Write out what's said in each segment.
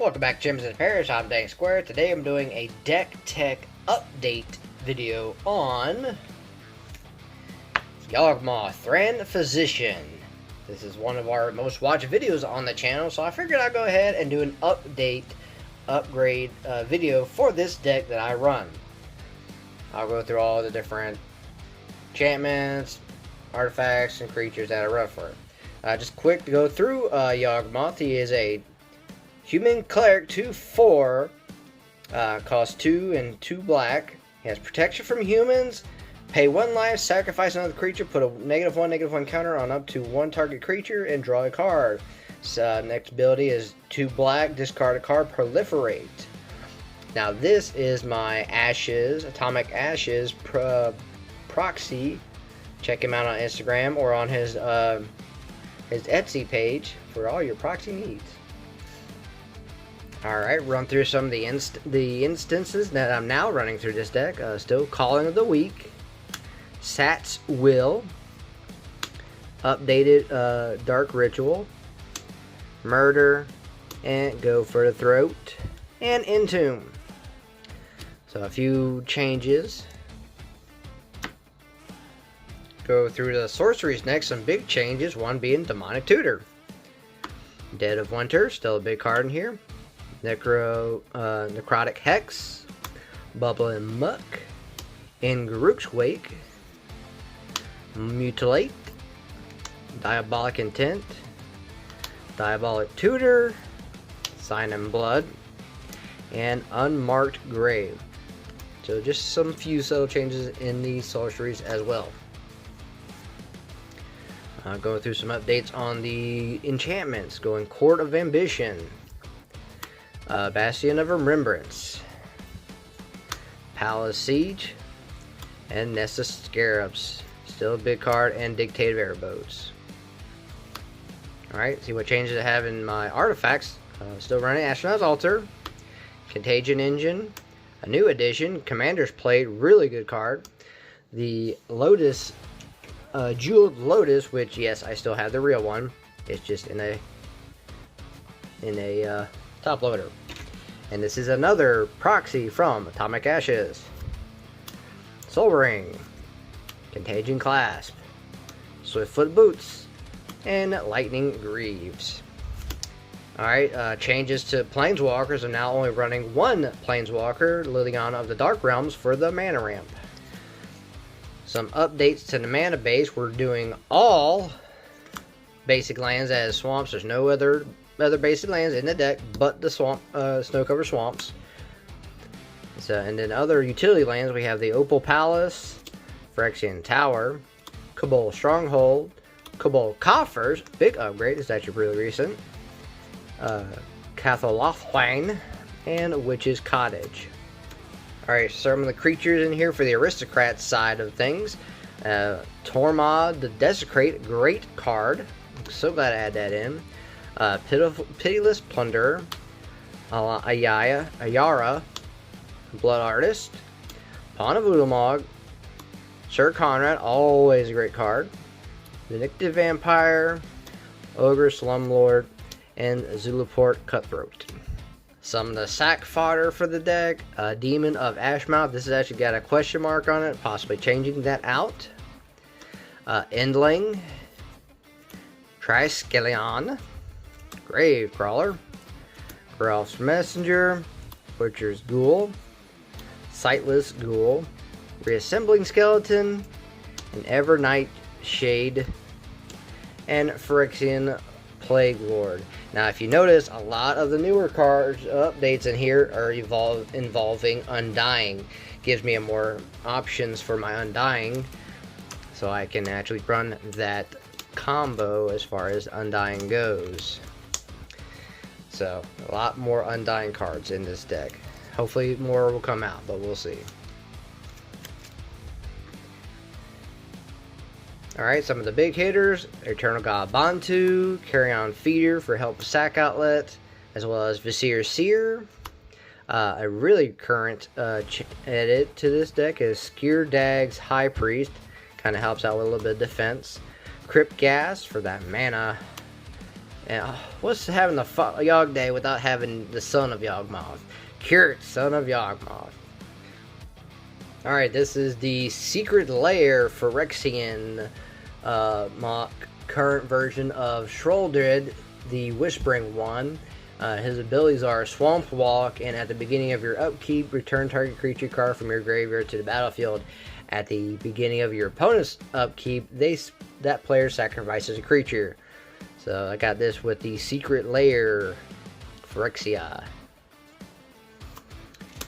Welcome back to Gems in Paris. I'm Dang Square. Today I'm doing a deck tech update video on Yawgmoth, Thran Physician. This is one of our most watched videos on the channel, so I figured I'd go ahead and do an upgrade video for this deck that I run. I'll go through all the different enchantments, artifacts, and creatures that I run for it. Just quick to go through Yawgmoth. He is a human cleric 2/4, costs 2 and 2 black. He has protection from humans. Pay 1 life, sacrifice another creature, put a -1/-1 counter on up to 1 target creature, and draw a card. Next ability is 2 black, discard a card, proliferate. Now this is my Ashes, Atomic Ashes proxy. Check him out on Instagram or on his Etsy page for all your proxy needs. Alright, run through some of the instances that I'm now running through this deck. Still Calling of the Week, Sat's Will, updated Dark Ritual, Murder, and Go for the Throat, and Entomb. So a few changes. Go through the sorceries next. Some big changes, one being Demonic Tutor. Dead of Winter, still a big card in here. Necrotic Hex, Bubbling Muck, in Garuk's Wake, Mutilate, Diabolic Intent, Diabolic Tutor, Sign in Blood, and Unmarked Grave. So just some few subtle changes in the sorceries as well. Going through some updates on the enchantments. Going Court of Ambition, Bastion of Remembrance, Palace Siege, and Nest of Scarabs. Still a big card, and Dictative Airboats. Alright, see what changes I have in my artifacts. Still running Astronaut's Altar, Contagion Engine, a new edition, Commander's Plate, really good card. The Lotus, Jeweled Lotus, which yes, I still have the real one. It's just in a top loader. And this is another proxy from Atomic Ashes. Soul Ring, Contagion Clasp, Swiftfoot Boots, and Lightning Greaves. Alright, changes to Planeswalkers. I'm now only running 1 Planeswalker, Liliana of the Dark Realms, for the mana ramp. Some updates to the mana base. We're doing all basic lands as swamps. There's no other basic lands in the deck but the swamp, snow-covered swamps. So, and then other utility lands, we have the Opal Palace, Phyrexian Tower, Cabal Stronghold, Cabal Coffers, big upgrade, it's actually really recent, Cathalothlane, and Witch's Cottage. Alright, some of the creatures in here for the aristocrat side of things. Tormod the Desecrate, great card. So glad I had that in. Pitiless Plunderer, Ayara, Blood Artist, Pawn of Ulamog, Sir Conrad, always a great card. Vindictive Vampire, Ogre Slumlord, and Zulaport Cutthroat. Some of the sack fodder for the deck, Demon of Ashmouth. This has actually got a question mark on it, possibly changing that out. Endling, Triskelion, Gravecrawler, Grelf's Messenger, Butcher's Ghoul, Sightless Ghoul, Reassembling Skeleton, an Evernight Shade, and Phyrexian Plague Lord. Now if you notice, a lot of the newer cards updates in here are involving Undying. Gives me more options for my Undying, so I can actually run that combo as far as Undying goes. So a lot more Undying cards in this deck. Hopefully more will come out, but we'll see. Alright, some of the big hitters: Eternal God Bantu, Carrion Feeder for help sack outlet, as well as Vizier Seer. A really current edit to this deck is Skier Dag's High Priest, kind of helps out with a little bit of defense. Crypt Gas for that mana And what's having the Yawg Day without having the son of Yawgmoth? Kurt, son of Yawgmoth. Alright, this is the Secret Lair Phyrexian mock, current version of Shroldred, the Whispering One. His abilities are Swamp Walk, and at the beginning of your upkeep, return target creature card from your graveyard to the battlefield. At the beginning of your opponent's upkeep, that player sacrifices a creature. So I got this with the Secret Lair Phyrexia.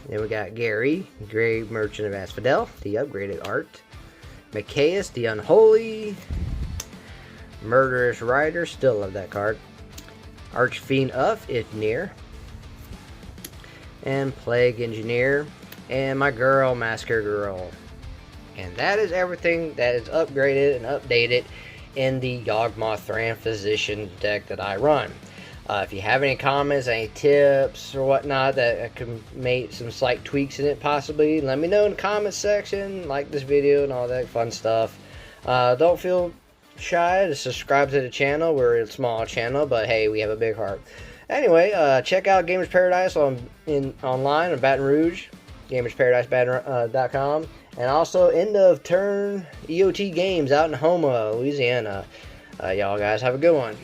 Then we got Gary, Grave Merchant of Asphodel, the upgraded art. Micaeus, the Unholy. Murderous Rider, still love that card. Archfiend of Ifnir. And Plague Engineer. And my girl, Masker Girl. And that is everything that is upgraded and updated in the Yawgmoth Thran Physician deck that I run. If you have any comments, any tips or whatnot that I can make some slight tweaks in it possibly, let me know in the comments section. Like this video and all that fun stuff. Don't feel shy to subscribe to the channel. We're a small channel, but hey, we have a big heart. Anyway, check out Gamers Paradise online in Baton Rouge, gamersparadise.com, and also End of Turn EOT Games out in Houma, Louisiana. Y'all guys have a good one.